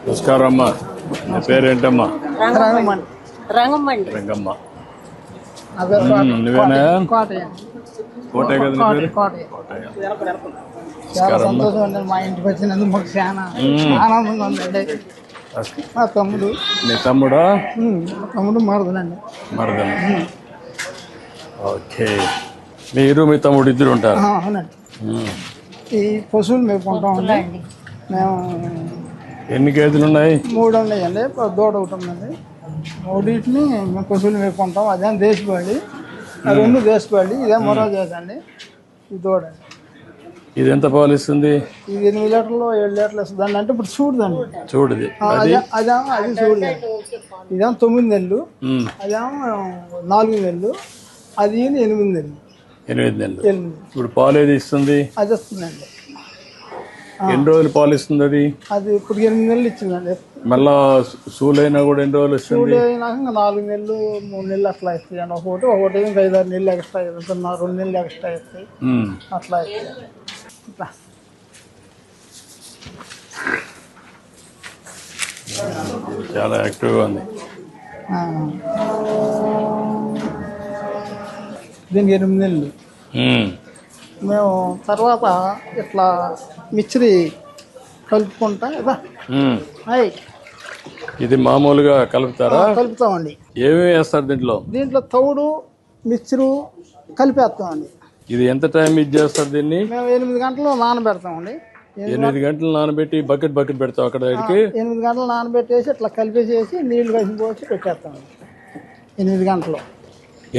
నమస్కారం అమ్మా. నా పేరేంటమ్మా? రంగమ్మండి. రంగమ్మ. నువ్వేనా? కోటే కదా నీ పేరు? కోటయ్య. చాలా సంతోషం అండి. మా ఇంటికి వచ్చినందుకు మాకు చాలా ఆనందంగా ఉందండి. మా తమ్ముడు. నీ తమ్ముడా? తమ్ముడు మరదలండి. మరదలు. ఓకే. మీరు మీ తమ్ముడు ఇద్దరు ఉంటారు? అవునండి. ఈ పశువులు మేపుకుంటామండి మేము. ఎన్ని గేదెలు ఉన్నాయి? 3 ఉన్నాయండి. దూడ ఒకటి ఉందండి. మూడింటిని మేము పశువులు మేపుకుంటాం. అదేం దేశపాళి, ఆ 2 దేశపాళి. ఇదే మరో చేతండి. ఈ దూడ ఇది ఎంత పాలు ఇస్తుంది? ఇది 8 లీటర్లు 7 లీటర్లు ఇస్తుందండి. అంటే ఇప్పుడు చూడదండి. చూడది. అది చూడదండి. ఇదేమో 9 నెలలు, అదేమో 4 నెలలు, అది 8 నెలలు. 8 నెలలు. ఇప్పుడు పాలు ఏది ఇస్తుంది? అది వస్తుందండి. ఎన్ని రోజులు పాలు ఇస్తుంది అది? అది ఇప్పుడు 8 నెలలు ఇచ్చిందండి. మళ్ళా సూలైనా కూడా ఎన్ని రోజులు ఇస్తుంది? సూలు అయినాక 4 నెలలు 3 నెలలు అట్లా ఇస్తాయి అండి. ఒకటి ఇంకా 5-6 నెలలు ఎక్స్ట్రా ఇస్తాయి. 2 నెలలు ఎక్స్ట్రా ఇస్తాయి. అట్లా ఇస్తాయి. చాలా యాక్టివ్గా ఉంది. దీనికి 8 నెలలు. మేము తర్వాత ఇట్లా మిక్చరీ కలుపుకుంటా ఇది మామూలుగా కలుపుతారా? కలుపుతామండి. ఏమేమి వేస్తారు దీంట్లో? దీంట్లో తౌడు మిక్చరు కలిపేస్తామండి. ఇది ఎంత టైం ఇది చేస్తారు దీన్ని? మేము 8 గంటలు నానబెడతామండి. 8 గంటలు నానబెట్టి బకెట్ పెడతాం అక్కడ. 8 గంటలు నానబెట్టేసి ఇట్లా కలిపేసేసి నీళ్లు కలిసి పోసి పెట్టేస్తామండి. 8 గంటలు.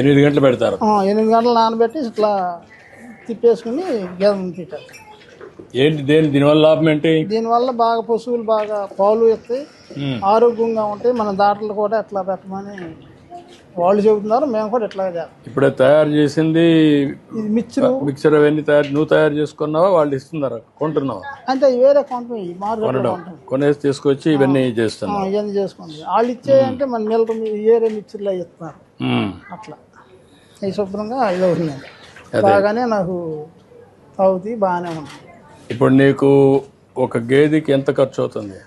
8 గంటలు పెడతారు. 8 గంటలు నానబెట్టి ఇట్లా తిప్పేసుకుని గేదెను తిట్టారు. ఏంటి దీనివల్ల లాభం ఏంటి? దీనివల్ల బాగా పశువులు బాగా పాలు ఇస్తాయి, ఆరోగ్యంగా ఉంటాయి. మన దాంట్లో కూడా ఎట్లా పెట్టమని వాళ్ళు చెబుతున్నారు. మేము కూడా ఇట్లాగే చేస్తాం. ఇప్పుడే తయారు చేసింది ఇది మిక్చర్ అవన్నీ నువ్వు తయారు చేసుకున్నావా? వాళ్ళు ఇస్తున్నారా? కొంటున్నావా? అంటే వేరే కొంటాం. మార్కెట్లో కొనేసి తీసుకొచ్చి ఇవన్నీ చేస్తున్నాం. ఇవన్నీ చేసుకుంటాం. వాళ్ళు ఇచ్చేయంటే మన మిల్లర్ ఏరే మిక్చర్లో ఇస్తున్నారు. అట్లా ఈ శుభ్రంగా ఇది అవుతుందండి. బాగానే నాకు అవుతాయి, బాగానే ఉంటుంది. ఇప్పుడు నీకు ఒక గేదెకి ఎంత ఖర్చు అవుతుంది?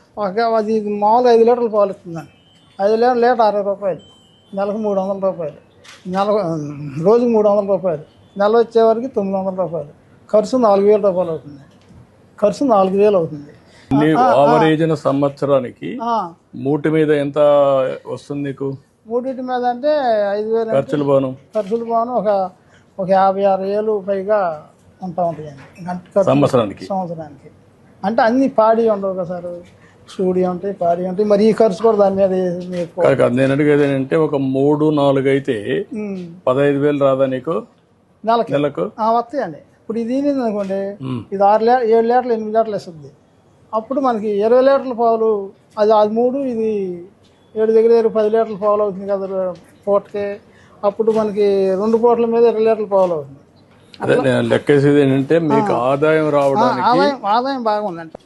అది మామూలు 5 లీటర్లు పాలు ఇస్తుందండి. 5 లీటర్ 60 రూపాయలు. నెలకు 300 రూపాయలు. రోజుకు 300 రూపాయలు. నెల వచ్చేవరకు 900 రూపాయలు. ఖర్చు 4000 రూపాయలు అవుతుంది. ఖర్చు 4000 అవుతుంది. ఆవరేజ్ సంవత్సరానికి మూటి మీద ఎంత వస్తుంది నీకు? మూడింటి మీద అంటే 5000 ఖర్చులు పోను ఒక 56,000 పైగా ఉంటా ఉంటాయండి సంవత్సరానికి. అంటే అన్ని పాడి ఉండవు కదా సార్. సూడి ఉంటాయి, పాడి ఉంటాయి. మరి ఈ ఖర్చు కూడా దాని మీద. నేను అడిగేది ఏంటంటే ఒక 3-4 అయితే 15,000 రాదా నీకు నెలకు? వస్తాయండి. ఇప్పుడు ఇది అనుకోండి, ఇది 7 లీటర్లు 8 లీటర్లు ఇస్తుంది. అప్పుడు మనకి 20 లీటర్ల పాలు. అది 3, ఇది 7 దగ్గర 10 లీటర్ల పాలు అవుతుంది కదా పూటకి. అప్పుడు మనకి 2 పూటల మీద 20 లీటర్ల పాలు అవుతుంది. లెక్కేసేది ఏంటంటే మీకు ఆదాయం రావడానికి ఆదాయం బాగా ఉందండి.